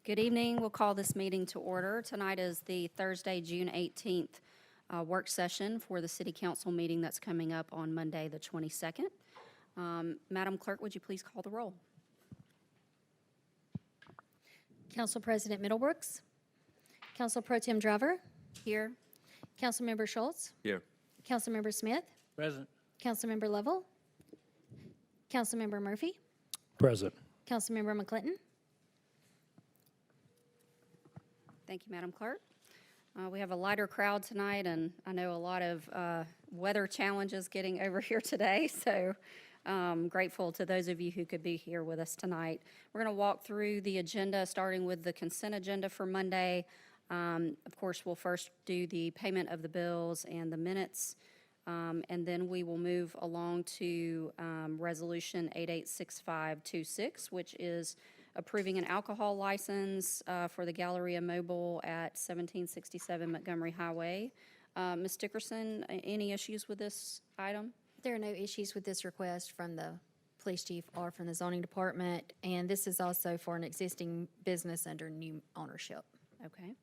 Good evening. We'll call this meeting to order. Tonight is the Thursday, June 18th work session for the City Council meeting that's coming up on Monday, the 22nd. Madam Clerk, would you please call the roll? Council President Middlebrooks. Council Pro Tem Driver. Here. Councilmember Schultz. Here. Councilmember Smith. Present. Councilmember Lovell. Councilmember Murphy. Present. Councilmember McClinton. Thank you, Madam Clerk. We have a lighter crowd tonight, and I know a lot of weather challenges getting over here today, so grateful to those of you who could be here with us tonight. We're going to walk through the agenda, starting with the consent agenda for Monday. Of course, we'll first do the payment of the bills and the minutes, and then we will move along to Resolution 886526, which is approving an alcohol license for the Galleria Mobile at 1767 Montgomery Highway. Ms. Dickerson, any issues with this item? There are no issues with this request from the police chief or from the zoning department, and this is also for an existing business under new ownership. Okay.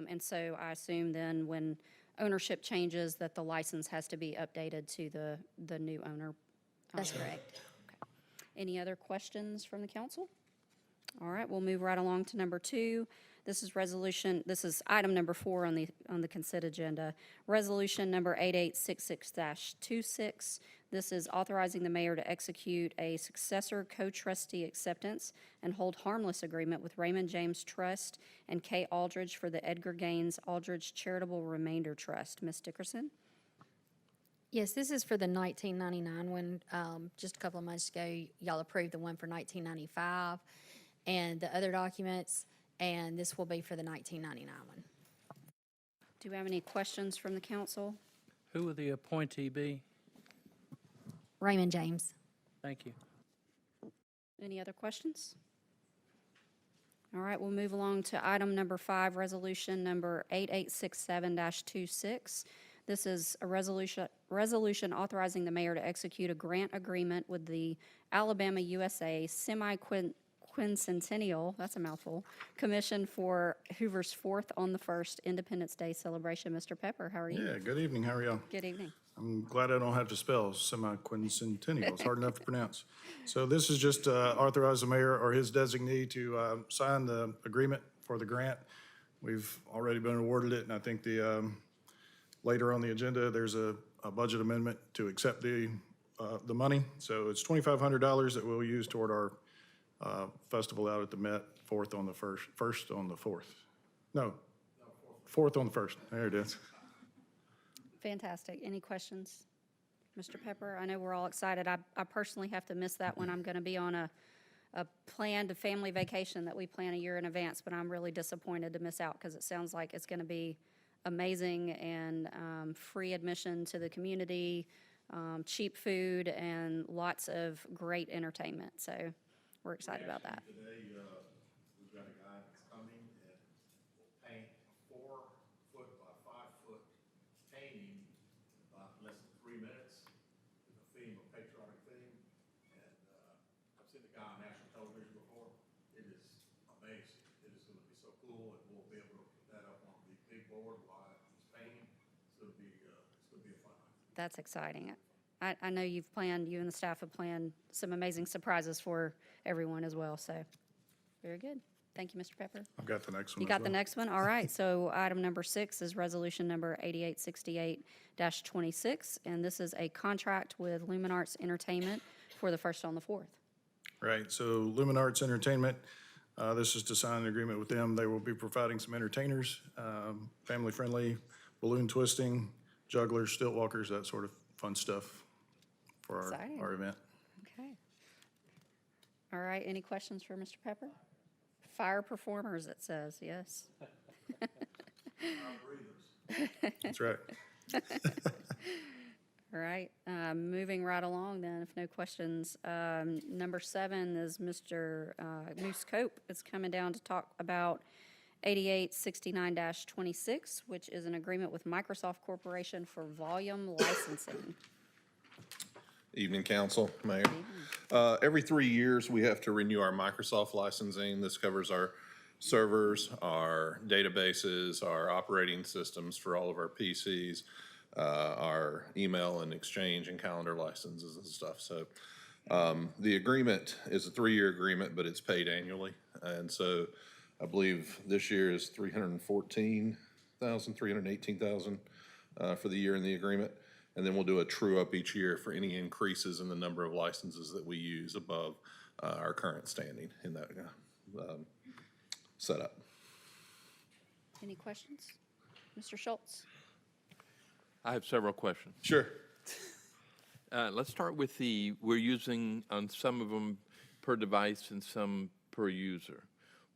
And so I assume then when ownership changes that the license has to be updated to the new owner? That's correct. Okay. Any other questions from the council? All right, we'll move right along to number 2. This is item number 4 on the consent agenda. Resolution number 8866-26. This is authorizing the mayor to execute a successor co-trustee acceptance and hold harmless agreement with Raymond James Trust and Kay Aldridge for the Edgar Gaines Aldridge Charitable Remainder Trust. Ms. Dickerson? Yes, this is for the 1999 one. Just a couple of months ago, y'all approved the one for 1995 and the other documents, and this will be for the 1999 one. Do we have any questions from the council? Who will the appointee be? Raymond James. Thank you. Any other questions? All right, we'll move along to item number 5, resolution number 8867-26. This is a resolution authorizing the mayor to execute a grant agreement with the Alabama USA Semi-Quincentennial, that's a mouthful, Commission for Hoover's 4th on the 1st Independence Day celebration. Mr. Pepper, how are you? Yeah, good evening. How are y'all? Good evening. I'm glad I don't have to spell semi-quincentennial. It's hard enough to pronounce. So this is just authorize the mayor or his designee to sign the agreement for the grant. We've already been awarded it, and I think later on the agenda, there's a budget amendment to accept the money. So it's $2,500 that we'll use toward our festival out at the Met, 4th on the 1st on the 4th. No, 4th on the 1st. There it is. Fantastic. Any questions? Mr. Pepper, I know we're all excited. I personally have to miss that when I'm going to be on a planned family vacation that we plan a year in advance, but I'm really disappointed to miss out because it sounds like it's going to be amazing and free admission to the community, cheap food, and lots of great entertainment. So we're excited about that. Today, we've got a guy that's coming and will paint a 4-foot by 5-foot painting in about less than 3 minutes with a theme, a patriotic theme. And I've seen the guy on national television before. It is amazing. It is going to be so cool, and we'll be able to put that up on the big board while he's painting. It's going to be a fun night. That's exciting. I know you and the staff have planned some amazing surprises for everyone as well, so very good. Thank you, Mr. Pepper. I've got the next one. You got the next one? All right, so item number 6 is resolution number 8868-26, and this is a contract with Lumen Arts Entertainment for the 1st on the 4th. Right, so Lumen Arts Entertainment, this is to sign an agreement with them. They will be providing some entertainers, family-friendly, balloon twisting, jugglers, stilt walkers, that sort of fun stuff for Exciting. our event. Okay. All right, any questions for Mr. Pepper? Fire performers, it says, yes. That's right. All right, moving right along then, if no questions. Number 7 is Mr. Moose Cope. It's coming down to talk about 8869-26, which is an agreement with Microsoft Corporation for volume licensing. Evening, Council, Mayor. Every 3 years, we have to renew our Microsoft licensing. This covers our servers, our databases, our operating systems for all of our PCs, our email and exchange and calendar licenses and stuff. So the agreement is a 3-year agreement, but it's paid annually. And so I believe this year is $318,000 for the year in the agreement. And then we'll do a true up each year for any increases in the number of licenses that we use above our current standing in that setup. Any questions? Mr. Schultz? I have several questions. Sure. Let's start with we're using on some of them per device and some per user.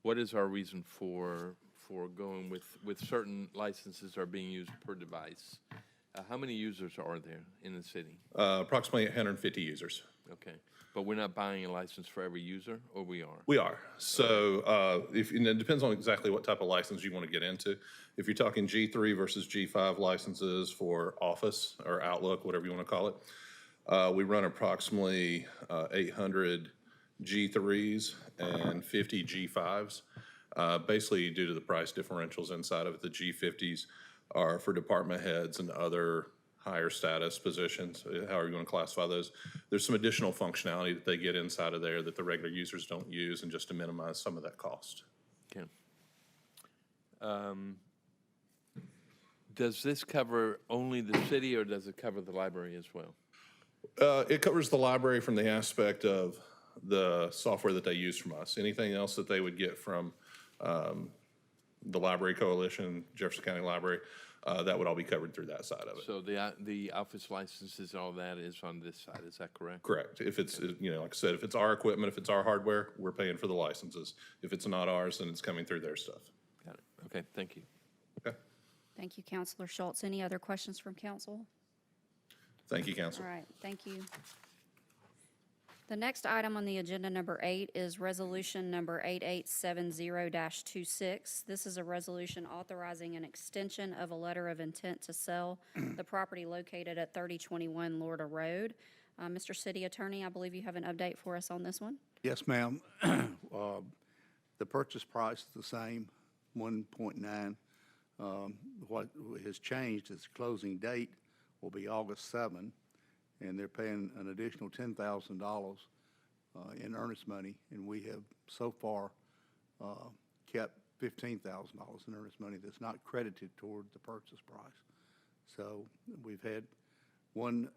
What is our reason for going with certain licenses are being used per device? How many users are there in the city? Approximately 150 users. Okay, but we're not buying a license for every user, or we are? We are. So and it depends on exactly what type of license you want to get into. If you're talking G3 versus G5 licenses for Office or Outlook, whatever you want to call it, we run approximately 800 G3s and 50 G5s. Basically, due to the price differentials inside of it, the G50s are for department heads and other higher status positions, however you want to classify those. There's some additional functionality that they get inside of there that the regular users don't use, and just to minimize some of that cost. Okay. Does this cover only the city, or does it cover the library as well? It covers the library from the aspect of the software that they use from us. Anything else that they would get from the Library Coalition, Jefferson County Library, that would all be covered through that side of it. So the office licenses, all that is on this side, is that correct? Correct. If it's, like I said, if it's our equipment, if it's our hardware, we're paying for the licenses. If it's not ours, then it's coming through their stuff. Got it. Okay, thank you. Okay. Thank you, Councilor Schultz. Any other questions from council? Thank you, All Council. right, thank you. The next item on the agenda, number 8, is Resolution Number 8870-26. This is a resolution authorizing an extension of a letter of intent to sell the property located at 3021 Lorda Road. Mr. City Attorney, I believe you have an update for us on this one. Yes, ma'am. The purchase price is the same, 1.9. What has changed is the closing date will be August 7, and they're paying an additional $10,000 in earnest money, and we have so far kept $15,000 in earnest money that's not credited toward the purchase price. So we've had one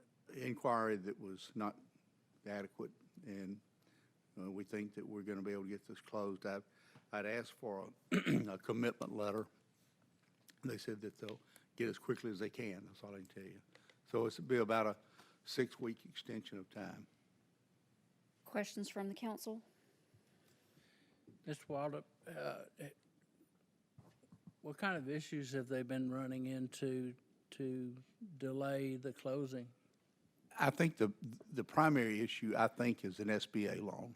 inquiry that was not adequate, and we think that we're going to be able to get this closed. I'd asked for a commitment letter. They said that they'll get as quickly as they can. That's all I can tell you. So it's be about a 6-week extension of time. Questions from the council? Mr. Waldrep, what kind of issues have they been running into to delay the closing? I think the primary issue, I think, is an SBA loan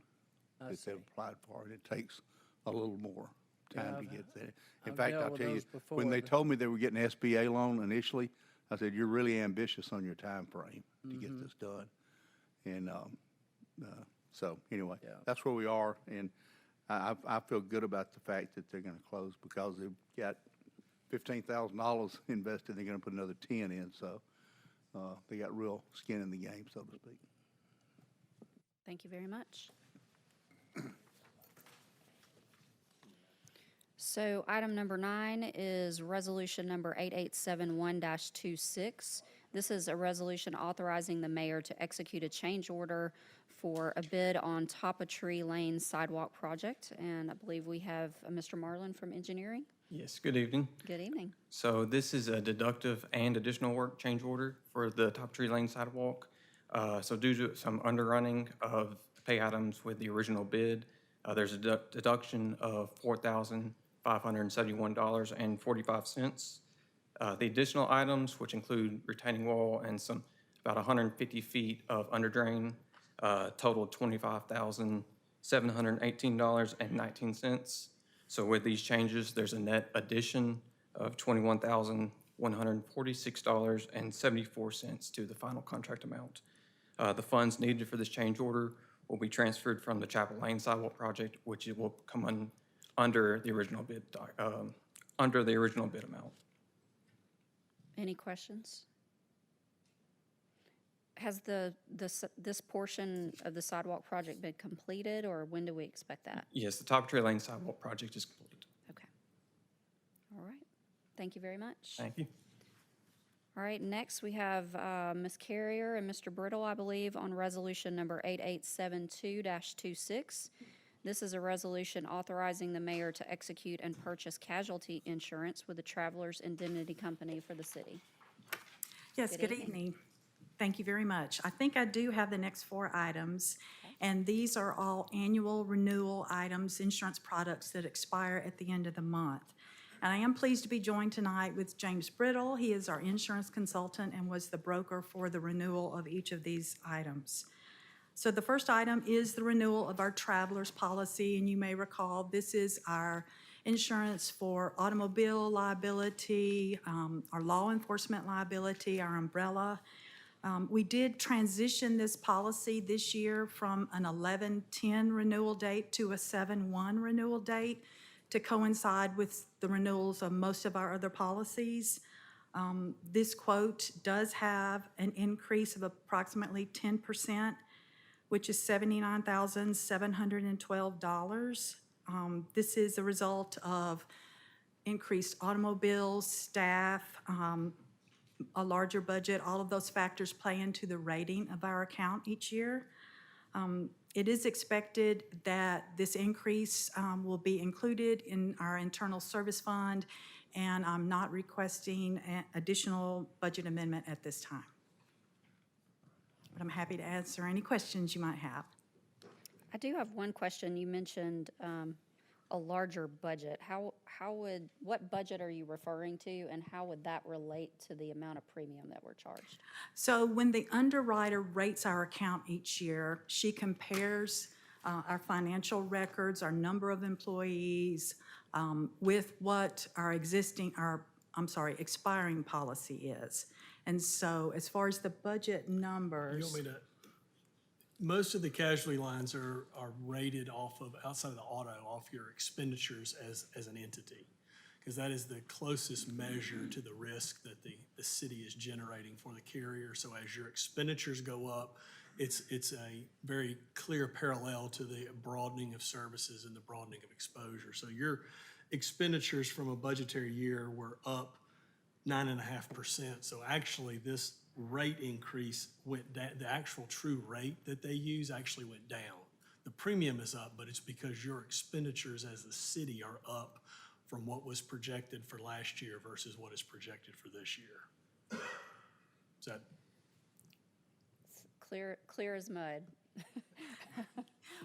that they've applied for, and it takes a little more time to get there. In I've fact, dealt I'll with tell you, those before. when they told me they were getting an SBA loan initially, I said, you're really ambitious on your time frame to get this done. And so anyway, Yeah. that's where we are, and I feel good about the fact that they're going to close because they've got $15,000 invested. They're going to put another 10 in, so they got real skin in the game, so to speak. Thank you very much. So item number 9 is resolution number 8871-26. This is a resolution authorizing the mayor to execute a change order for a bid on Tree Lane sidewalk project. And I believe we have Mr. Marlin from engineering. Yes, good evening. Good evening. So this is a deductive and additional work change order for the Tree Lane sidewalk. So due to some underrunning of the pay items with the original bid, there's a deduction of $4,571.45. The additional items, which include retaining wall and about 150 feet of underdrain, totaled $25,718.19. So with these changes, there's a net addition of $21,146.74 to the final contract amount. The funds needed for this change order will be transferred from the Chapel Lane sidewalk project, which it will come under the original bid, under the original bid amount. Any questions? Has this portion of the sidewalk project been completed, or when do we expect that? Yes, the Top Tree Lane sidewalk project is completed. Okay. All right. Thank you very much. Thank you. All right, next we have Ms. Carrier and Mr. Brittle, I believe, on resolution number 8872-26. This is a resolution authorizing the mayor to execute and purchase casualty insurance with the Travelers Indemnity Company for the city. Yes, good evening. Thank you very much. I think I do have the next 4 items, and these are all annual renewal items, insurance products that expire at the end of the month. And I am pleased to be joined tonight with James Brittle. He is our insurance consultant and was the broker for the renewal of each of these items. So the first item is the renewal of our traveler's policy, and you may recall this is our insurance for automobile liability, our law enforcement liability, our umbrella. We did transition this policy this year from an 11/10 renewal date to a 7/1 renewal date to coincide with the renewals of most of our other policies. This quote does have an increase of approximately 10%, which is $79,712. This is a result of increased automobiles, staff, a larger budget. All of those factors play into the rating of our account each year. It is expected that this increase will be included in our internal service fund, and I'm not requesting an additional budget amendment at this time. But I'm happy to answer any questions you might have. I do have one question. You mentioned a larger budget. What budget are you referring to, and how would that relate to the amount of premium that we're charged? So when the underwriter rates our account each year, she compares our financial records, our number of employees, with what our expiring policy is. And so as far as the budget numbers. You want me to, most of the casualty lines are rated off of, outside of the auto, off your expenditures as an entity, because that is the closest measure to the risk that the city is generating for the carrier. So as your expenditures go up, it's a very clear parallel to the broadening of services and the broadening of exposure. So your expenditures from a budgetary year were up 9.5%. So actually this rate increase went down. The actual true rate that they use actually went down. The premium is up, but it's because your expenditures as the city are up from what was projected for last year versus what is projected for this year. Is that Clear as mud.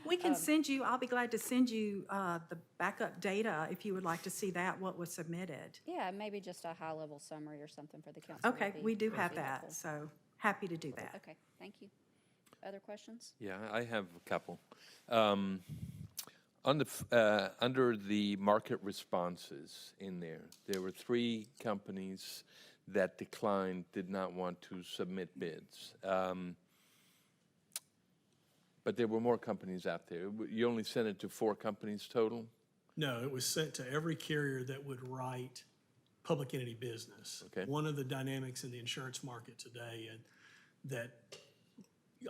We can send you, I'll be glad to send you the backup data if you would like to see that, what was submitted. Yeah, maybe just a high-level summary or something for the council. Okay, would we do would have be that, helpful. so happy to do that. Okay, thank you. Other questions? Yeah, I have a couple. Under the market responses in there were 3 companies that declined, did not want to submit bids. But there were more companies out there. You only sent it to 4 companies total? No, it was sent to every carrier that would write public entity business. Okay. One of the dynamics in the insurance market today that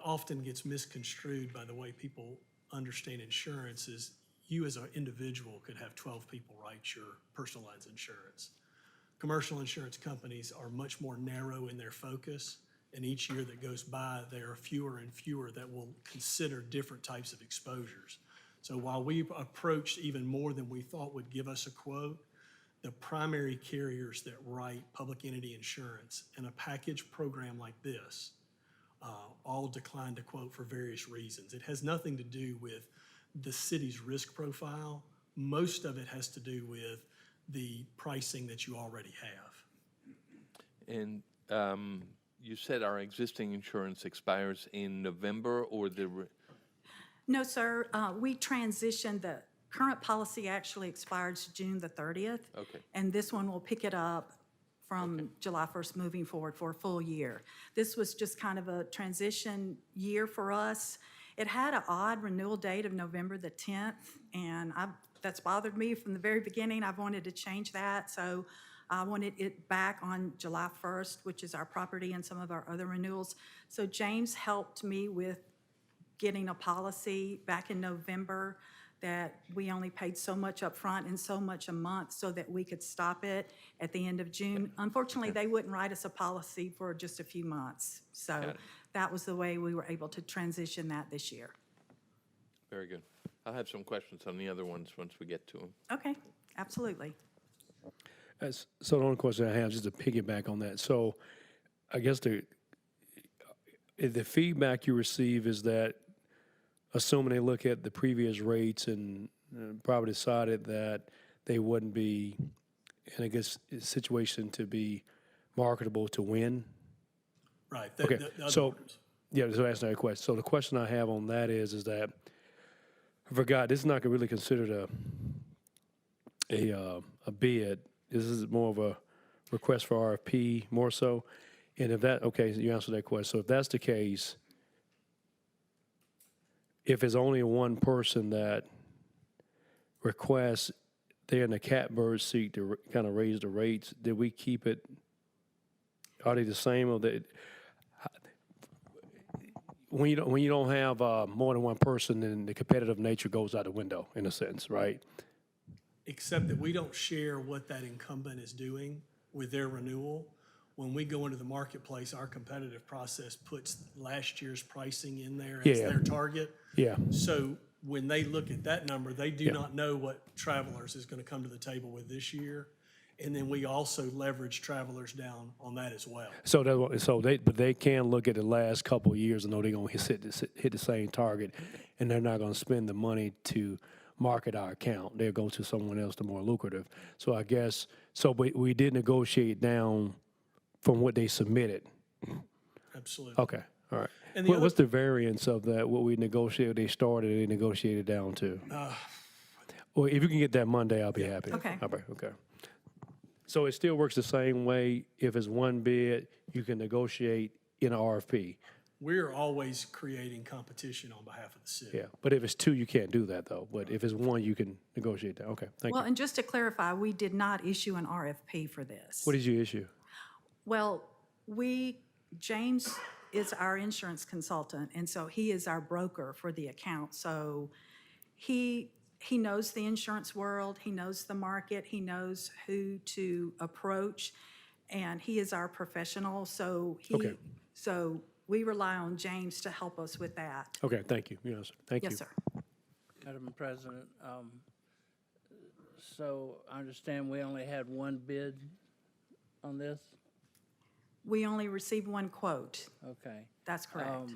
often gets misconstrued by the way people understand insurance is you as an individual could have 12 people write your personal lines insurance. Commercial insurance companies are much more narrow in their focus, and each year that goes by, there are fewer and fewer that will consider different types of exposures. So while we've approached even more than we thought would give us a quote, the primary carriers that write public entity insurance in a package program like this all declined to quote for various reasons. It has nothing to do with the city's risk profile. Most of it has to do with the pricing that you already have. And you said our existing insurance expires in November, or No, sir, we transitioned, the current policy actually expires June the 30th. Okay. And this one will pick it up from July 1st moving forward for a full year. This was just kind of a transition year for us. It had an odd renewal date of November the 10th, and I that's bothered me from the very beginning. I've wanted to change that, so I wanted it back on July 1st, which is our property and some of our other renewals. So James helped me with getting a policy back in November that we only paid so much up front and so much a month so that we could stop it at the end of June. Unfortunately, they wouldn't write us a policy for just a few months. So that was the way we were able to transition that this year. Very good. I'll have some questions on the other ones once we get to them. Okay, absolutely. So the only question I have, just to piggyback on that, so I guess the feedback you receive is that, assuming they look at the previous rates and probably decided that they wouldn't be in a good situation to be marketable to win? Right. Okay, the other so, ones. yeah, so that's another question. So the question I have on that is that, I forgot, this is not really considered a bid. This is more of a request for RFP, more so. And if that, okay, so you answered that question. So if that's the case, if it's only one person that requests, they're in the catbird seat to kind of raise the rates, did we keep it, are they the same or they, when you don't have more than one person, then the competitive nature goes out the window, in a sense, right? Except that we don't share what that incumbent is doing with their renewal. When we go into the marketplace, our competitive process puts last year's pricing in there as Yeah. their target. Yeah. So when they look at that number, they do Yeah. not know what Travelers is going to come to the table with this year. And then we also leverage Travelers down on that as well. But they can look at the last couple of years and know they're going to hit the same target, and they're not going to spend the money to market our account. They'll go to someone else, the more lucrative. So I guess, we did negotiate down from what they submitted. Absolutely. Okay, all right. And the What's the variance of that, what we negotiated, they started, they negotiated down to? Well, if you can get that Monday, I'll be happy. Okay. Okay. So it still works the same way. If it's one bid, you can negotiate in an RFP. We're always creating competition on behalf of the city. Yeah, but if it's two, you can't do that though. But if it's one, you can negotiate that. Okay, thank Well, you. and just to clarify, we did not issue an RFP for this. What did you issue? Well, James is our insurance consultant, and so he is our broker for the account. So he knows the insurance world, he knows the market, he knows who to approach, and he is our professional, so Okay. so we rely on James to help us with that. Okay, thank you. Yes, thank you. Yes, sir. Madam President, so I understand we only had one bid on this? We only received one quote. Okay. That's correct.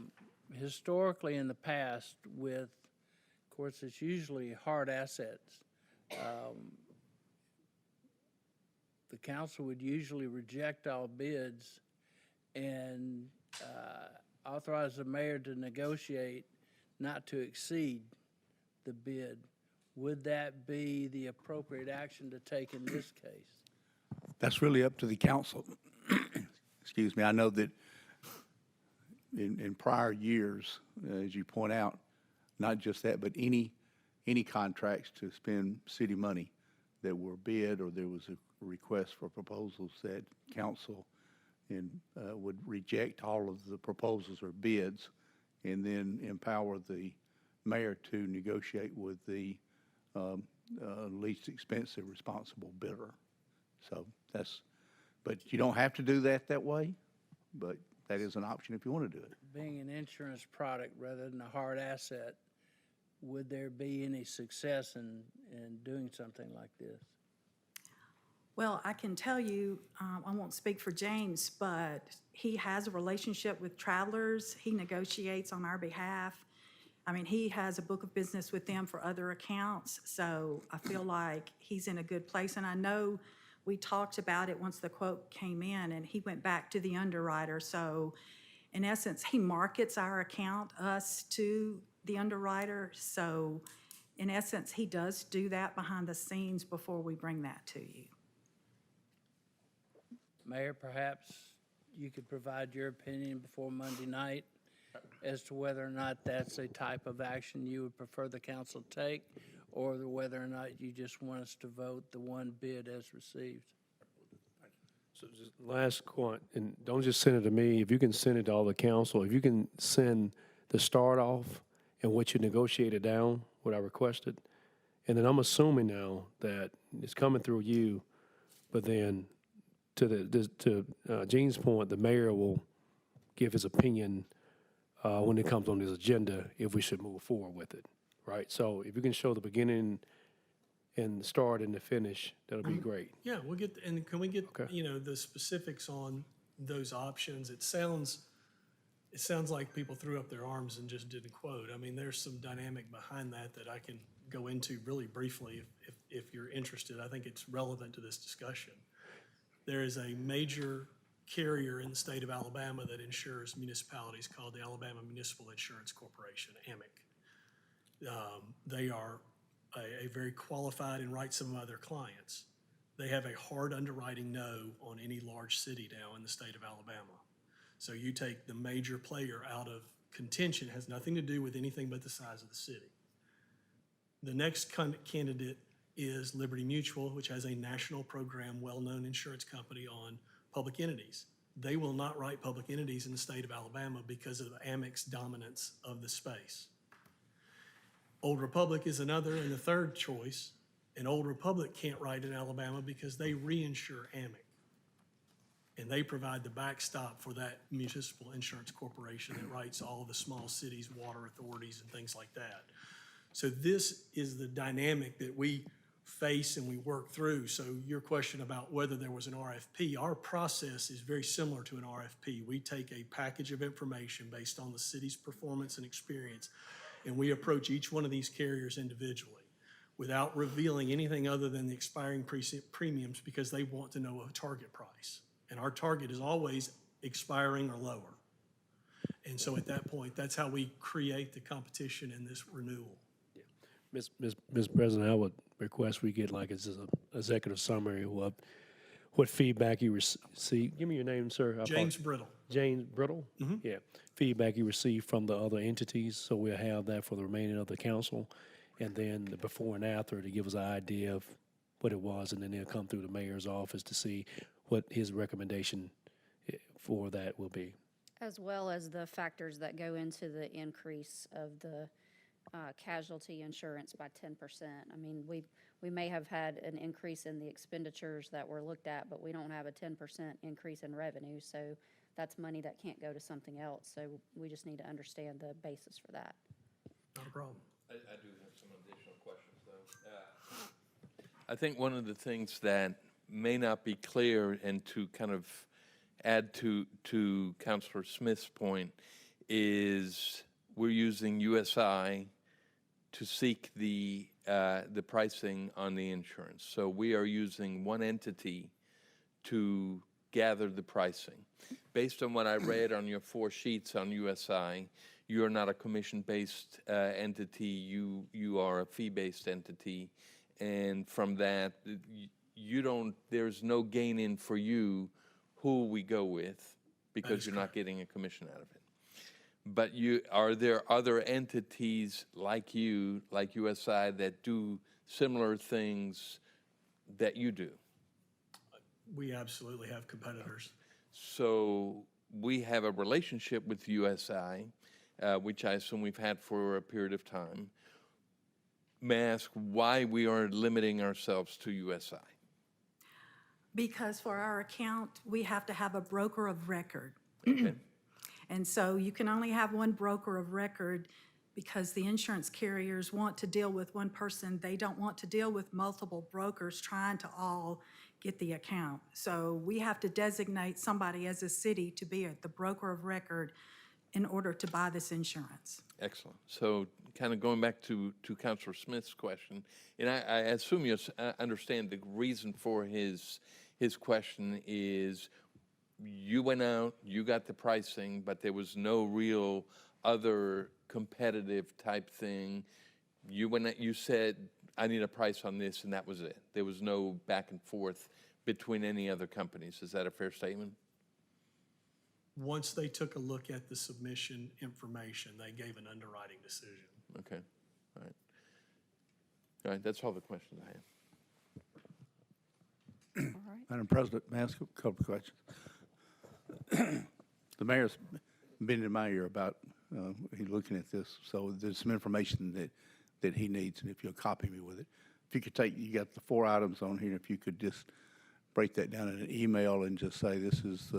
Historically, in the past, with, of course, it's usually hard assets, the council would usually reject all bids and authorize the mayor to negotiate not to exceed the bid. Would that be the appropriate action to take in this case? That's really up to the council. Excuse me, I know that in prior years, as you point out, not just that, but any contracts to spend city money that were bid or there was a request for proposals, that council would reject all of the proposals or bids and then empower the mayor to negotiate with the least expensive responsible bidder. So but you don't have to do that way, but that is an option if you want to do it. Being an insurance product rather than a hard asset, would there be any success in doing something like this? Well, I can tell you, I won't speak for James, but he has a relationship with Travelers. He negotiates on our behalf. I mean, he has a book of business with them for other accounts, so I feel like he's in a good place. And I know we talked about it once the quote came in, and he went back to the underwriter. So in essence, he markets our account, us, to the underwriter. So in essence, he does do that behind the scenes before we bring that to you. Mayor, perhaps you could provide your opinion before Monday night as to whether or not that's a type of action you would prefer the council take, or whether or not you just want us to vote the one bid as received. So just last point, and don't just send it to me, if you can send it to all the council, if you can send the start off and what you negotiated down, what I requested, and then I'm assuming now that it's coming through you, but then to Gene's point, the mayor will give his opinion when it comes on his agenda if we should move forward with it, right? So if you can show the beginning and the start and the finish, that'll be great. Yeah, we'll get, and can we get, Okay. the specifics on those options? It sounds like people threw up their arms and just didn't quote. I mean, there's some dynamic behind that I can go into really briefly if you're interested. I think it's relevant to this discussion. There is a major carrier in the state of Alabama that insures municipalities called the Alabama Municipal Insurance Corporation, AMIC. They are a very qualified and write some of other clients. They have a hard underwriting no on any large city now in the state of Alabama. So you take the major player out of contention, it has nothing to do with anything but the size of the city. The next candidate is Liberty Mutual, which has a national program, well-known insurance company on public entities. They will not write public entities in the state of Alabama because of Amic's dominance of the space. Old Republic is another and the third choice, and Old Republic can't write in Alabama because they reinsure Amic. And they provide the backstop for that municipal insurance corporation that writes all the small cities, water authorities, and things like that. So this is the dynamic that we face and we work through. So your question about whether there was an RFP, our process is very similar to an RFP. We take a package of information based on the city's performance and experience, and we approach each one of these carriers individually without revealing anything other than the expiring premiums because they want to know a target price. And our target is always expiring or lower. And so at that point, that's how we create the competition in this renewal. Ms. President, I would request we get like as an executive summary of what feedback you received. Give me your name, sir. James Brittle. James Brittle? Yeah. Feedback you received from the other entities, so we'll have that for the remaining of the council. And then the before and after to give us an idea of what it was, and then they'll come through the mayor's office to see what his recommendation for that will be. As well as the factors that go into the increase of the casualty insurance by 10%. I mean, we may have had an increase in the expenditures that were looked at, but we don't have a 10% increase in revenue, so that's money that can't go to something else. So we just need to understand the basis for that. Not a problem. I do have some additional questions, though. I think one of the things that may not be clear, and to kind of add to Councilor Smith's point, is we're using USI to seek the pricing on the insurance. So we are using one entity to gather the pricing. Based on what I read on your 4 sheets on USI, you're not a commission-based entity, you are a fee-based entity, and from that, there's no gain in for you who we go with, because you're not getting a commission out of it. But are there other entities like you, like USI, that do similar things that you do? We absolutely have competitors. So we have a relationship with USI, which I assume we've had for a period of time. May I ask why we are limiting ourselves to USI? Because for our account, we have to have a broker of record. Okay. And so you can only have one broker of record because the insurance carriers want to deal with one person. They don't want to deal with multiple brokers trying to all get the account. So we have to designate somebody as a city to be the broker of record in order to buy this insurance. Excellent. So kind of going back to Councilor Smith's question, and I assume you understand the reason for his question is you went out, you got the pricing, but there was no real other competitive type thing. You went out, you said, I need a price on this, and that was it. There was no back and forth between any other companies. Is that a fair statement? once they took a look at the submission information, they gave an underwriting decision. Okay, all right. All right, that's all the questions I have. All right. Madam President, may I ask a couple of questions? The mayor's been in my ear about, he's looking at this, so there's some information that he needs, and if you'll copy me with it. If you could take, you got the 4 items on here, if you could just break that down in an email and just say this is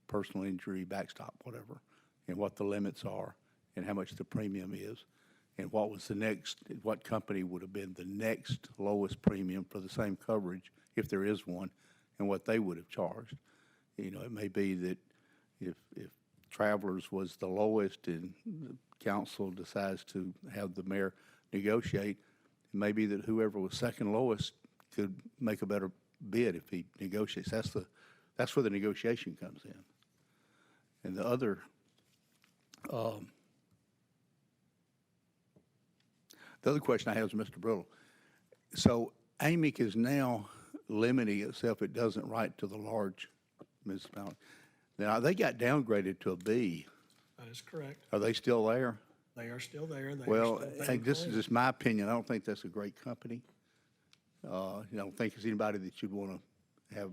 personal injury, backstop, whatever, and what the limits are, and how much the premium is, and what was the next, what company would have been the next lowest premium for the same coverage, if there is one, and what they would have charged. You know, it may be that if Travelers was the lowest and the council decides to have the mayor negotiate, it may be that whoever was second lowest could make a better bid if he negotiates. That's where the negotiation comes in. And the other, question I have is Mr. Brittle. So AMIC is now limiting itself, it doesn't write to the large municipality. Now, they got downgraded to a B. That is correct. Are they still there? They are still there. They are Well, still hey, paying this is claims. just my opinion. I don't think that's a great company. I don't think there's anybody that you'd want to have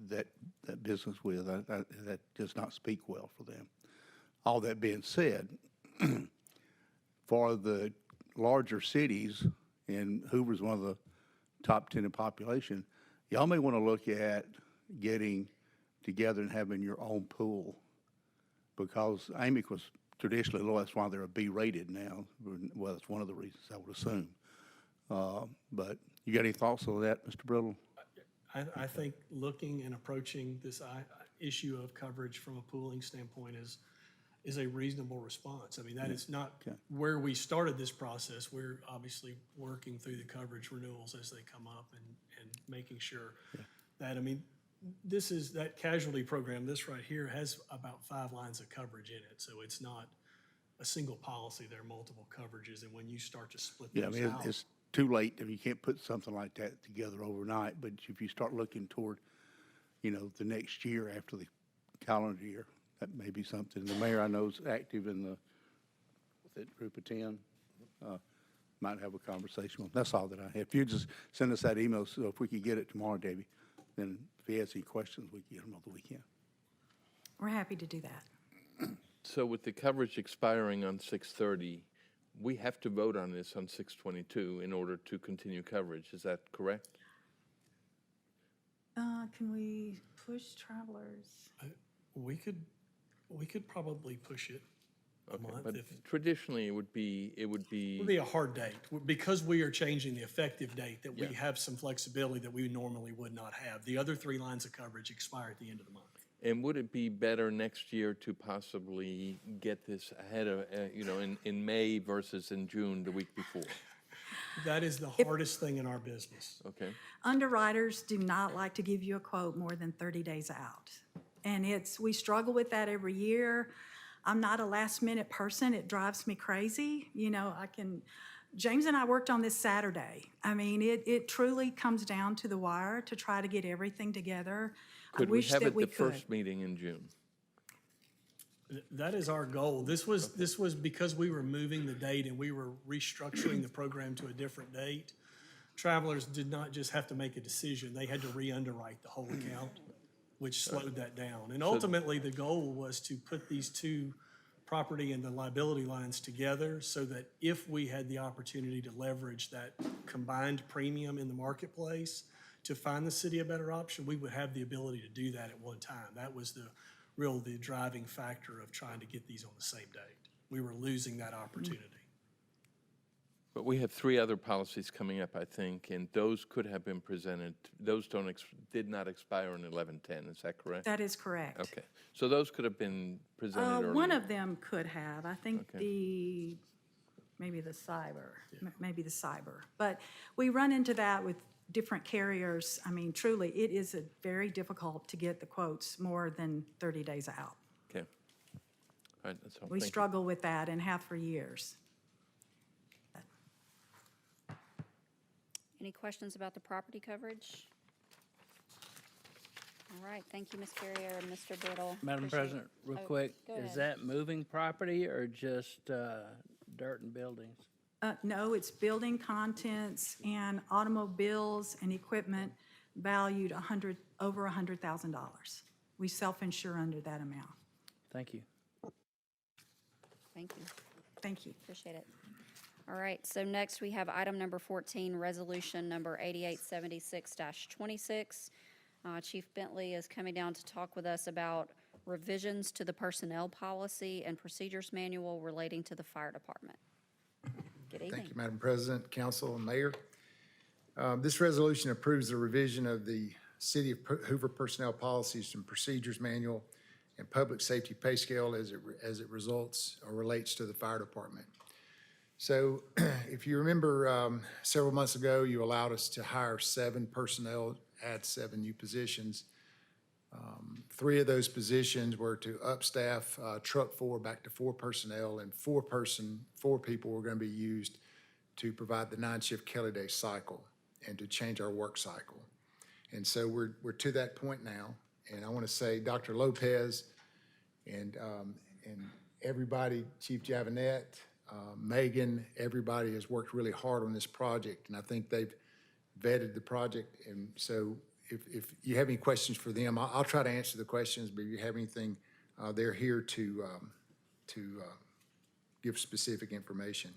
that business with. That does not speak well for them. All that being said, for the larger cities, and Hoover's one of the top 10 in population, y'all may want to look at getting together and having your own pool, because AMIC was traditionally low. That's why they're a B rated now. Well, that's one of the reasons, I would assume. But you got any thoughts on that, Mr. Brittle? I think looking and approaching this issue of coverage from a pooling standpoint is a reasonable response. I mean, that is not where we started this process. We're obviously working through the coverage renewals as they come up and making sure that, I mean, this is that casualty program, this right here has about 5 lines of coverage in it. So it's not a single policy. There are multiple coverages. And when you start to split Yeah, I those mean, out. it's too late. I mean, you can't put something like that together overnight, but if you start looking toward, the next year after the calendar year, that may be something. The mayor I know is active in that group of 10. Might have a conversation with them. That's all that I have. If you just send us that email, so if we could get it tomorrow, Debbie, then if he has any questions, we can get them over the weekend. We're happy to do that. So with the coverage expiring on 6/30, we have to vote on this on 6/22 in order to continue coverage. Is that correct? Can we push Travelers? We could probably push it a Okay, month. but If traditionally, it would be, it would be a hard date. Because we are changing the effective date, that we Yeah. have some flexibility that we normally would not have. The other 3 lines of coverage expire at the end of the month. and would it be better next year to possibly get this ahead of, in May versus in June, the week before? That is the hardest thing in our business. Okay? Underwriters do not like to give you a quote more than 30 days out. And we struggle with that every year. I'm not a last-minute person. It drives me crazy. James and I worked on this Saturday. I mean, it truly comes down to the wire to try to get everything together. I Could we wish have that it we the could. first meeting in June? That is our goal. This was because we were moving the date and we were restructuring the program to a different date. Travelers did not just have to make a decision, they had to re-underwrite the whole account, which slowed that down. And ultimately, the goal was to put these 2 property and the liability lines together so that if we had the opportunity to leverage that combined premium in the marketplace to find the city a better option, we would have the ability to do that at one time. That was the driving factor of trying to get these on the same date. We were losing that opportunity. But we have 3 other policies coming up, I think, and those could have been presented. Those did not expire in 11/10, is that correct? That is correct. Okay, so those could have been presented earlier. One of them could have. I think Okay. maybe the cyber. But we run into that with different carriers. I mean, truly, it is very difficult to get the quotes more than 30 days out. Okay. All right, that's all. We Thank you. struggle with that and have for years. Any questions about the property coverage? All right, thank you, Ms. Carrier and Mr. Brittle. Madam Appreciate President, it. real Oh, quick, go is ahead. that moving property or just dirt and buildings? No, it's building contents and automobiles and equipment valued over $100,000. We self-insure under that amount. Thank you. Thank you. Thank you. Appreciate it. All right, so next we have item number 14, resolution number 8876-26. Chief Bentley is coming down to talk with us about revisions to the personnel policy and procedures manual relating to the fire department. Good evening. Thank you, Madam President, Council, and Mayor. This resolution approves the revision of the City of Hoover Personnel Policies and Procedures Manual and Public Safety Pay Scale as it results or relates to the fire department. So if you remember, several months ago, you allowed us to hire 7 personnel, add 7 new positions. 3 of those positions were to upstaff Truck 4 back to 4 personnel, and 4 people were going to be used to provide the 9-shift Kelly Day cycle and to change our work cycle. And so we're to that point now, and I want to say Dr. Lopez and everybody, Chief Javanette, Megan, everybody has worked really hard on this project, and I think they've vetted the project. And so if you have any questions for them, I'll try to answer the questions, but if you have anything, they're here to give specific information.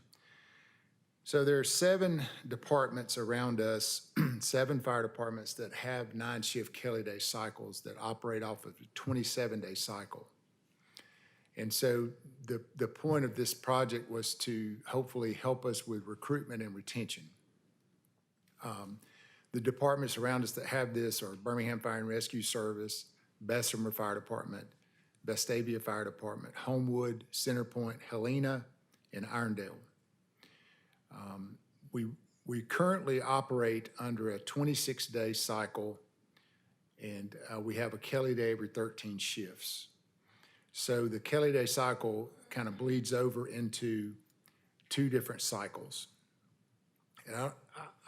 So there are 7 departments around us, 7 fire departments that have 9-shift Kelly Day cycles that operate off of a 27-day cycle. And so the point of this project was to hopefully help us with recruitment and retention. The departments around us that have this are Birmingham Fire and Rescue Service, Bessemer Fire Department, Vestavia Fire Department, Homewood, Centerpoint, Helena, and Irondale. We currently operate under a 26-day cycle, and we have a Kelly Day every 13 shifts. So the Kelly Day cycle kind of bleeds over into 2 different cycles. And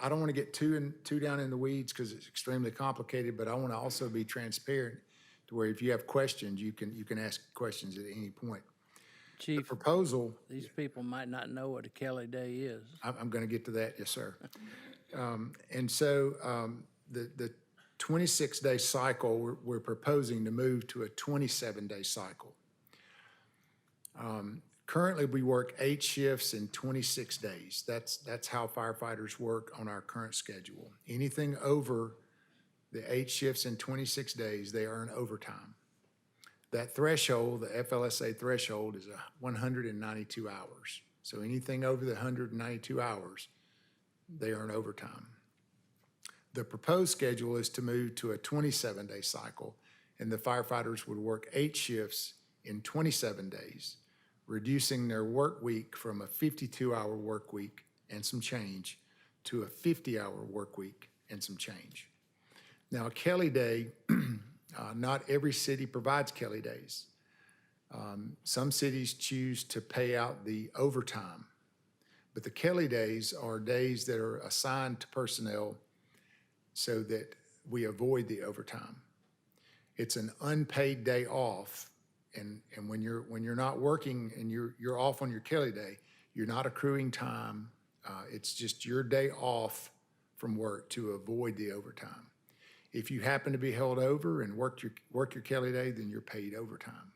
I don't want to get too down in the weeds because it's extremely complicated, but I want to also be transparent to where if you have questions, you can ask questions at any point. Chief, The proposal, these people might not know what a Kelly Day is. I'm going to get to that, yes, sir. And so the 26-day cycle, we're proposing to move to a 27-day cycle. Currently, we work 8 shifts in 26 days. That's how firefighters work on our current schedule. Anything over the 8 shifts in 26 days, they earn overtime. That threshold, the FLSA threshold, is 192 hours. So anything over the 192 hours, they earn overtime. The proposed schedule is to move to a 27-day cycle, and the firefighters would work 8 shifts in 27 days, reducing their work week from a 52-hour work week and some change to a 50-hour work week and some change. Now, a Kelly Day, not every city provides Kelly Days. Some cities choose to pay out the overtime, but the Kelly Days are days that are assigned to personnel so that we avoid the overtime. It's an unpaid day off. And when you're not working and you're off on your Kelly Day, you're not accruing time. It's just your day off from work to avoid the overtime. If you happen to be held over and work your Kelly Day, then you're paid overtime.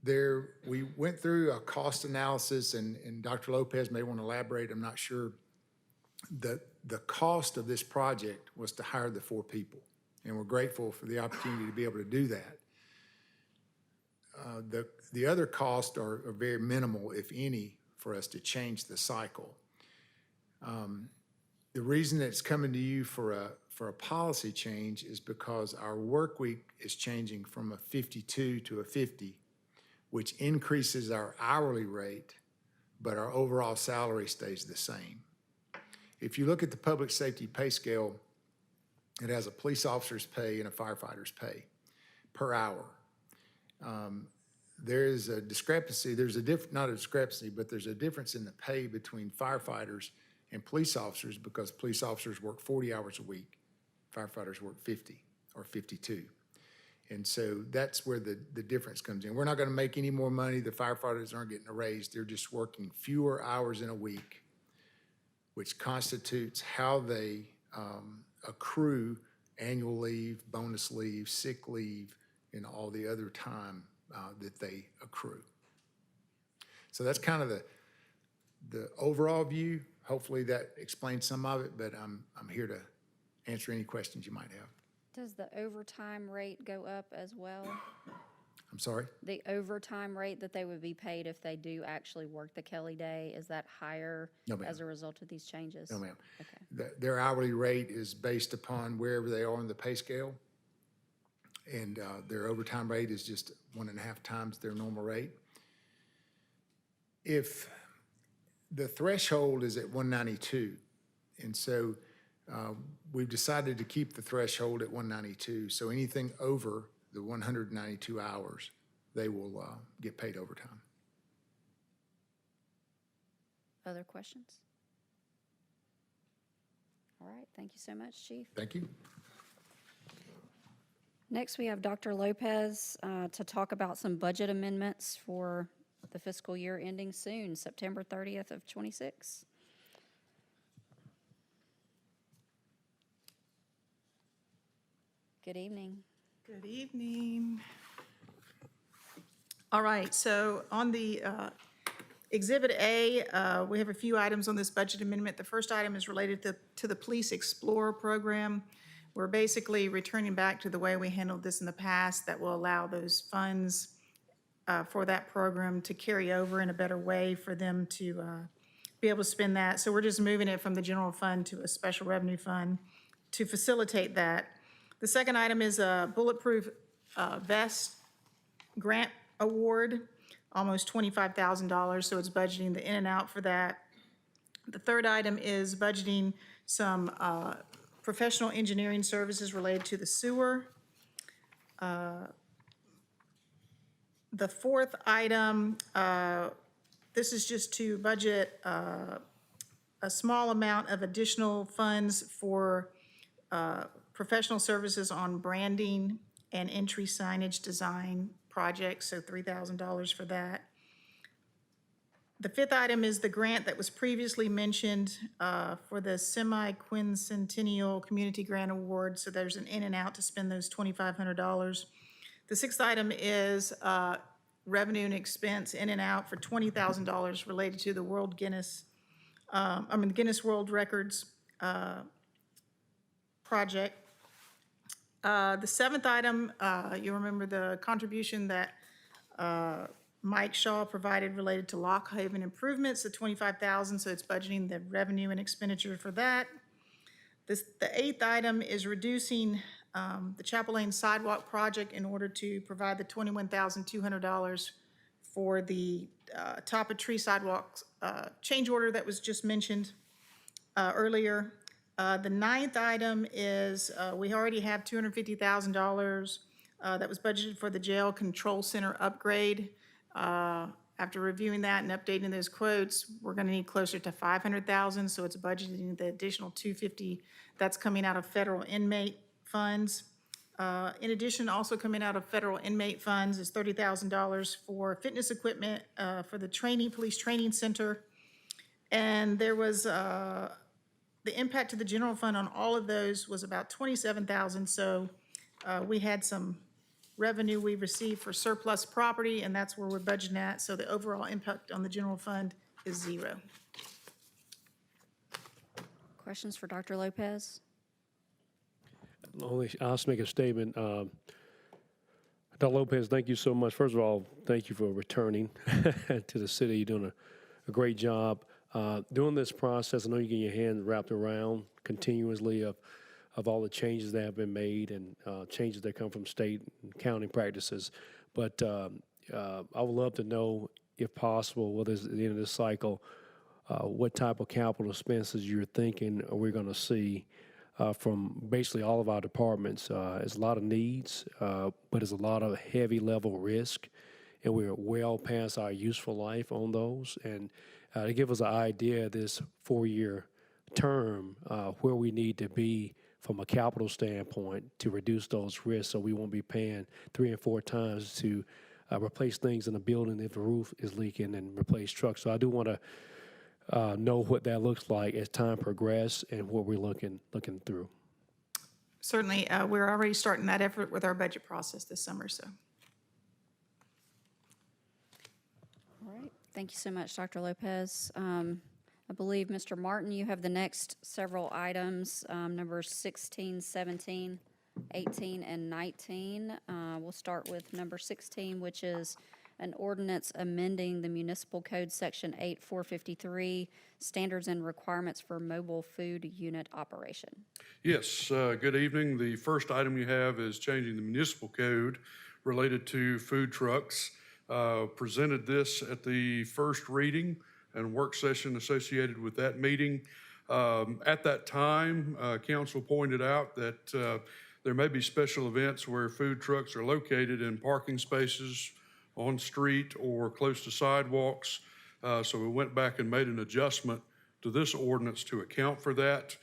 We went through a cost analysis, and Dr. Lopez may want to elaborate, I'm not sure. The cost of this project was to hire the 4 people, and we're grateful for the opportunity to be able to do that. The other costs are very minimal, if any, for us to change the cycle. The reason that it's coming to you for a policy change is because our work week is changing from a 52 to a 50, which increases our hourly rate, but our overall salary stays the same. If you look at the public safety pay scale, it has a police officer's pay and a firefighter's pay per hour. There is a discrepancy, not a discrepancy, but there's a difference in the pay between firefighters and police officers because police officers work 40 hours a week. firefighters work 50 or 52. And so that's where the difference comes in. We're not going to make any more money. The firefighters aren't getting a raise. They're just working fewer hours in a week, which constitutes how they accrue annual leave, bonus leave, sick leave, and all the other time that they accrue. So that's kind of the overall view. Hopefully that explains some of it, but I'm here to answer any questions you might have. Does the overtime rate go up as well? I'm sorry? The overtime rate that they would be paid if they do actually work the Kelly Day, is that higher No, ma'am. as a result of these changes? No, ma'am. Okay. Their hourly rate is based upon wherever they are on the pay scale. And their overtime rate is just 1.5 times their normal rate. If the threshold is at 192, and so we've decided to keep the threshold at 192. So anything over the 192 hours, they will get paid overtime. Other questions? All right, thank you so much, Chief. Thank you. Next, we have Dr. Lopez to talk about some budget amendments for the fiscal year ending soon, September 30th of '26. Good evening. Good evening. All right, so on the Exhibit A, we have a few items on this budget amendment. The first item is related to the Police Explorer program. We're basically returning back to the way we handled this in the past that will allow those funds for that program to carry over in a better way for them to be able to spend that. So we're just moving it from the general fund to a special revenue fund to facilitate that. The second item is a bulletproof vest grant award, almost $25,000, so it's budgeting the in and out for that. The third item is budgeting some professional engineering services related to the sewer. The fourth item, this is just to budget a small amount of additional funds for professional services on branding and entry signage design projects, so $3,000 for that. The fifth item is the grant that was previously mentioned for the semi-quincentennial community grant award, so there's an in and out to spend those $2,500. The sixth item is revenue and expense in and out for $20,000 related to the Guinness World Records project. The seventh item, you remember the contribution that Mike Shaw provided related to Lock Haven improvements, the $25,000, so it's budgeting the revenue and expenditure for that. The eighth item is reducing the Chapel Lane sidewalk project in order to provide the $21,200 for the top of tree sidewalks change order that was just mentioned earlier. The ninth item is we already have $250,000 that was budgeted for the jail control center upgrade. After reviewing that and updating those quotes, we're going to need closer to $500,000, so it's budgeting the additional $250 that's coming out of federal inmate funds. In addition, also coming out of federal inmate funds is $30,000 for fitness equipment for the police training center. And there was the impact to the general fund on all of those was about $27,000. So we had some revenue we received for surplus property, and that's where we're budgeting at. So the overall impact on the general fund is zero. Questions for Dr. Lopez? I'll just make a statement. Dr. Lopez, thank you so much. First of all, thank you for returning to the city. You're doing a great job. During this process, I know you get your hands wrapped around continuously of all the changes that have been made and changes that come from state and county practices. But I would love to know, if possible, whether it's at the end of this cycle, what type of capital expenses you're thinking we're going to see from basically all of our departments. There's a lot of needs, but there's a lot of heavy level risk, and we're well past our useful life on those. And to give us an idea, this 4-year term where we need to be from a capital standpoint to reduce those risks, so we won't be paying 3 and 4 times to replace things in the building if the roof is leaking and replace trucks. So I do want to know what that looks like as time progresses and what we're looking through. Certainly, we're already starting that effort with our budget process this summer, so. All right, thank you so much, Dr. Lopez. I believe, Mr. Martin, you have the next several items, numbers 16, 17, 18, and 19. We'll start with number 16, which is an ordinance amending the Municipal Code Section 8453, Standards and Requirements for Mobile Food Unit Operation. Yes, good evening. The first item you have is changing the municipal code related to food trucks. Presented this at the first reading and work session associated with that meeting. At that time, council pointed out that there may be special events where food trucks are located in parking spaces, on street, or close to sidewalks. So we went back and made an adjustment to this ordinance to account for that.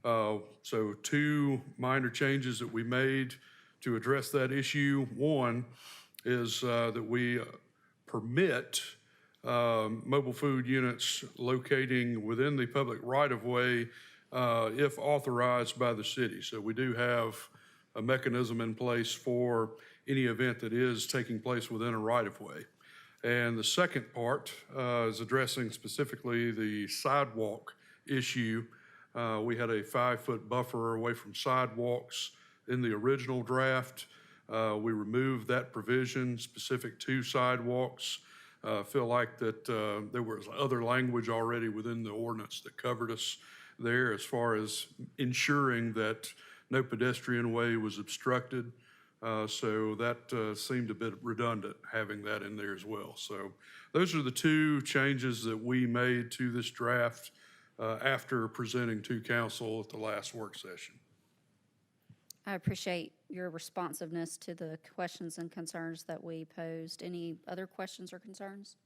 So 2 minor changes that we made to address that issue. One is that we permit mobile food units locating within the public right-of-way if authorized by the city. So we do have a mechanism in place for any event that is taking place within a right-of-way. And the second part is addressing specifically the sidewalk issue. We had a 5-foot buffer away from sidewalks in the original draft. We removed that provision specific to sidewalks. Feel like that there was other language already within the ordinance that covered us there as far as ensuring that no pedestrian way was obstructed. So that seemed a bit redundant having that in there as well. So those are the 2 changes that we made to this draft after presenting to council at the last work session. I appreciate your responsiveness to the questions and concerns that we posed. Any other questions or concerns?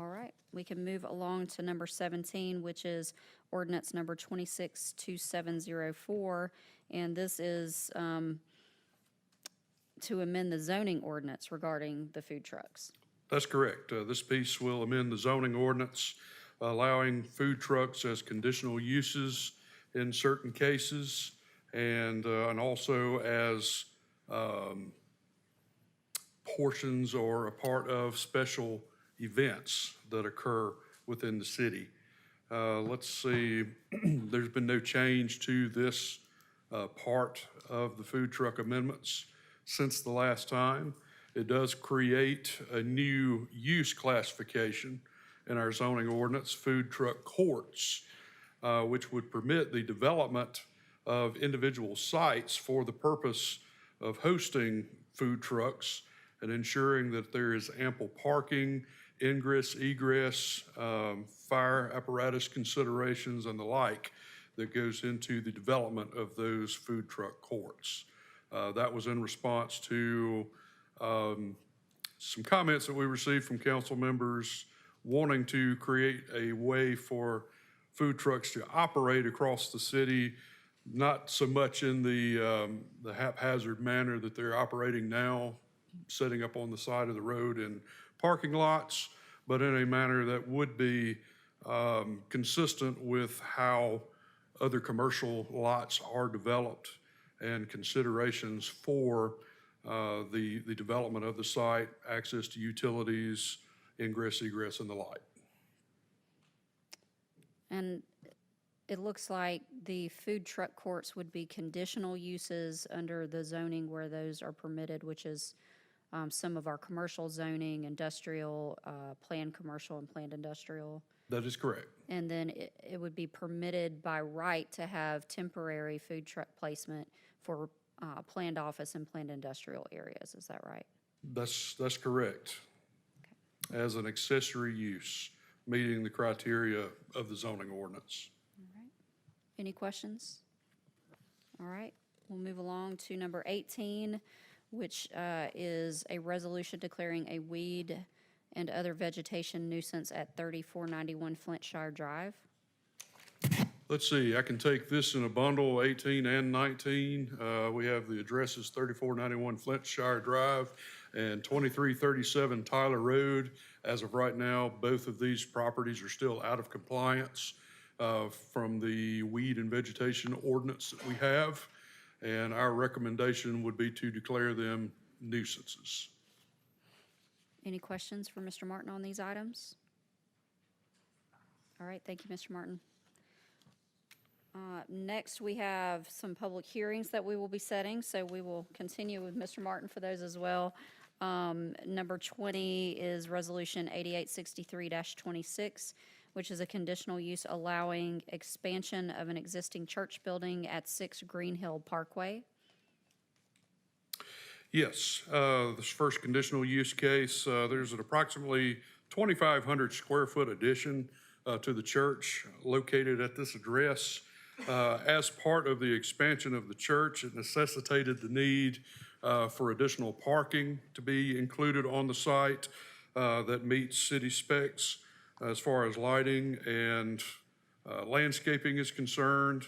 All right, we can move along to number 17, which is ordinance number 262704. And this is to amend the zoning ordinance regarding the food trucks. That's correct. This piece will amend the zoning ordinance, allowing food trucks as conditional uses in certain cases, and also as portions or a part of special events that occur within the city. Let's see, there's been no change to this part of the food truck amendments since the last time. It does create a new use classification in our zoning ordinance, food truck courts, which would permit the development of individual sites for the purpose of hosting food trucks and ensuring that there is ample parking, ingress, egress, fire apparatus considerations, and the like that goes into the development of those food truck courts. That was in response to some comments that we received from council members wanting to create a way for food trucks to operate across the city, not so much in the haphazard manner that they're operating now, setting up on the side of the road in parking lots, but in a manner that would be consistent with how other commercial lots are developed and considerations for the development of the site, access to utilities, ingress, egress, and the like. And it looks like the food truck courts would be conditional uses under the zoning where those are permitted, which is some of our commercial zoning, industrial, planned commercial and planned industrial. That is correct. And then it would be permitted by right to have temporary food truck placement for planned office and planned industrial areas. Is that right? That's correct. Okay. As an accessory use, meeting the criteria of the zoning ordinance. All right. Any questions? All right. We'll move along to number 18, which is a resolution declaring a weed and other vegetation nuisance at 3491 Flintshire Drive. Let's see, I can take this in a bundle, 18 and 19. We have the addresses 3491 Flintshire Drive and 2337 Tyler Road. As of right now, both of these properties are still out of compliance from the weed and vegetation ordinance that we have. And our recommendation would be to declare them nuisances. Any questions for Mr. Martin on these items? All right, thank you, Mr. Martin. Next, we have some public hearings that we will be setting, so we will continue with Mr. Martin for those as well. Number 20 is Resolution 8863-26, which is a conditional use allowing expansion of an existing church building at 6 Green Hill Parkway. Yes, this first conditional use case, there's an approximately 2,500 square foot addition to the church located at this address. As part of the expansion of the church, it necessitated the need for additional parking to be included on the site that meets city specs as far as lighting and landscaping is concerned.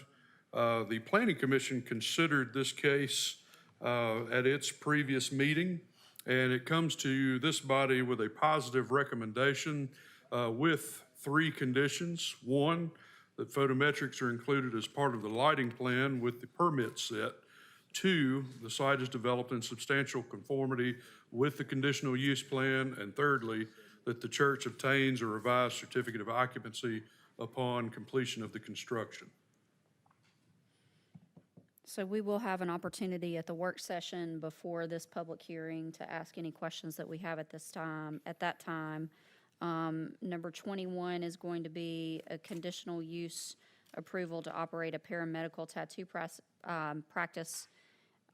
The Planning Commission considered this case at its previous meeting, and it comes to this body with a positive recommendation with 3 conditions. 1, that photometrics are included as part of the lighting plan with the permit set. 2, the site is developed in substantial conformity with the conditional use plan. And thirdly, that the church obtains a revised certificate of occupancy upon completion of the construction. So we will have an opportunity at the work session before this public hearing to ask any questions that we have at that time. Number 21 is going to be a conditional use approval to operate a paramedical tattoo practice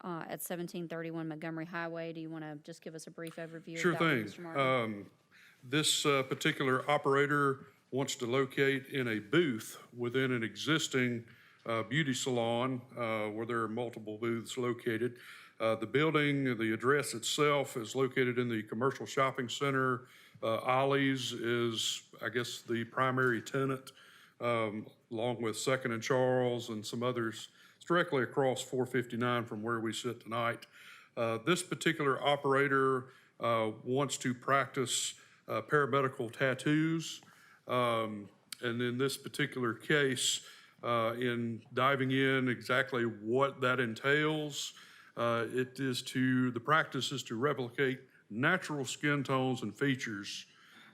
at 1731 Montgomery Highway. Do you want to just give us a brief overview Sure of that one, thing. Mr. Martin? This particular operator wants to locate in a booth within an existing beauty salon where there are multiple booths located. The building, the address itself is located in the commercial shopping center. Ollie's is, I guess, the primary tenant, along with Second and Charles and some others. It's directly across 459 from where we sit tonight. This particular operator wants to practice paramedical tattoos. And in this particular case, in diving in exactly what that entails, the practice is to replicate natural skin tones and features.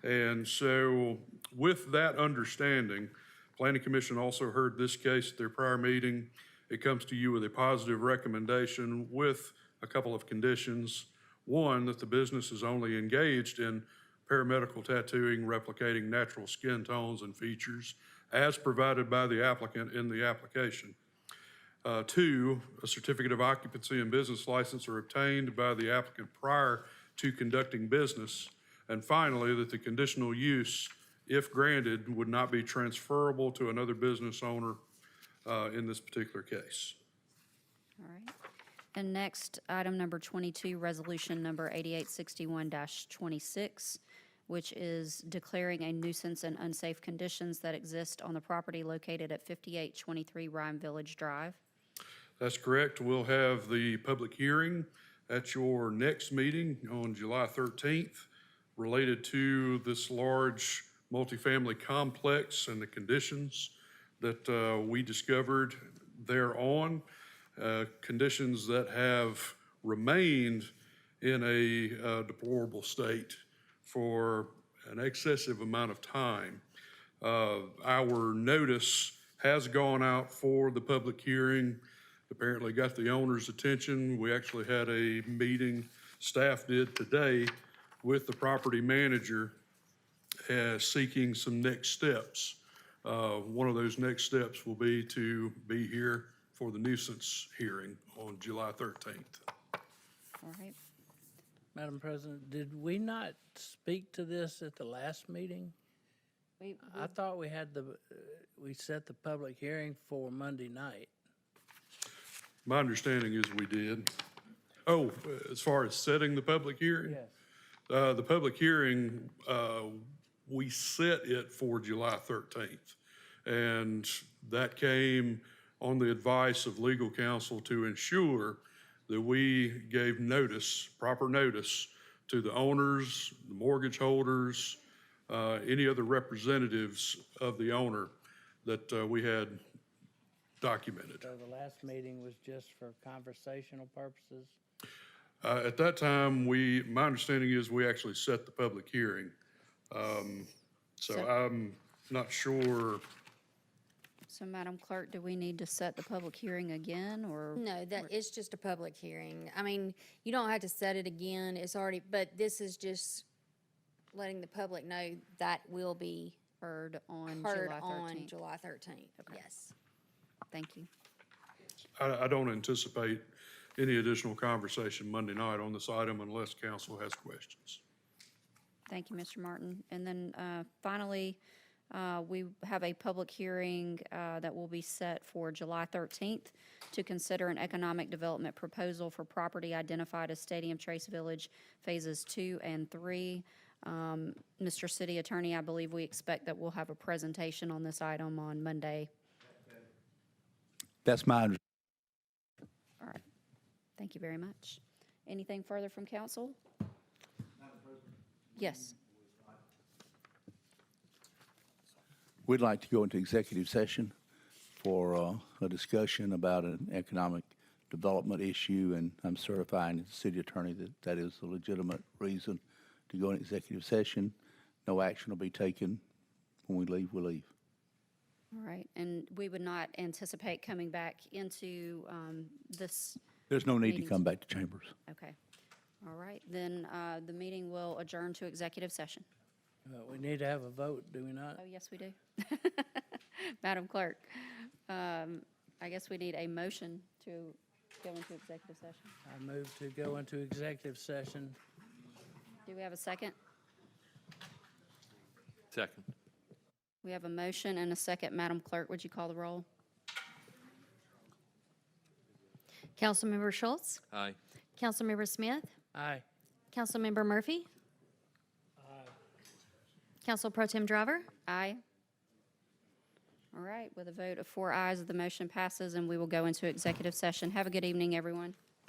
And so with that understanding, Planning Commission also heard this case at their prior meeting. It comes to you with a positive recommendation with a couple of conditions. 1, that the business is only engaged in paramedical tattooing, replicating natural skin tones and features as provided by the applicant in the application. 2, a certificate of occupancy and business license are obtained by the applicant prior to conducting business. And finally, that the conditional use, if granted, would not be transferable to another business owner in this particular case. All right. And next, item number 22, resolution number 8861-26, which is declaring a nuisance and unsafe conditions that exist on the property located at 5823 Rhyme Village Drive. That's correct. We'll have the public hearing at your next meeting on July 13th related to this large multifamily complex and the conditions that we discovered thereon, conditions that have remained in a deplorable state for an excessive amount of time. Our notice has gone out for the public hearing, apparently got the owner's attention. We actually had a meeting, staff did today, with the property manager seeking some next steps. One of those next steps will be to be here for the nuisance hearing on July 13th. All right. Madam President, did we not speak to this at the last meeting? I thought we had we set the public hearing for Monday night. My understanding is we did. Oh, as far as setting the public hearing? Yes. The public hearing, we set it for July 13th. And that came on the advice of legal counsel to ensure that we gave notice, proper notice, to the owners, the mortgage holders, any other representatives of the owner that we had documented. So the last meeting was just for conversational purposes? At that time, my understanding is we actually set the public hearing. So I'm not sure. So, Madam Clerk, do we need to set the public hearing again, or? No, that, it's just a public hearing. I mean, you don't have to set it again, it's already, but this is just letting the public know that will be Heard on heard July on 13th? July 13th, yes. Thank you. I don't anticipate any additional conversation Monday night on this item unless council has questions. Thank you, Mr. Martin. And then finally, we have a public hearing that will be set for July 13th to consider an economic development proposal for property identified as Stadium Trace Village Phases 2 and 3. Mr. City Attorney, I believe we expect that we'll have a presentation on this item on Monday. That's my All right. Thank you very much. Anything further from council? Yes. We'd like to go into executive session for a discussion about an economic development issue, and I'm certifying as the city attorney that that is a legitimate reason to go into executive session. No action will be taken. When we leave, we leave. All right. And we would not anticipate coming back into this. There's no need to Meetings. come back to chambers. Okay. All right. Then the meeting will adjourn to executive session. We need to have a vote, do we not? Oh, yes, we do. Madam Clerk, I guess we need a motion to go into executive session. I move to go into executive session. Do we have a second? Second. We have a motion and a second. Madam Clerk, would you call the roll? Councilmember Schultz? Aye. Councilmember Smith? Aye. Councilmember Murphy? Aye. Council Pro Tem Driver? Aye. All right, with a vote of 4 ayes, the motion passes, and we will go into executive session. Have a good evening, everyone.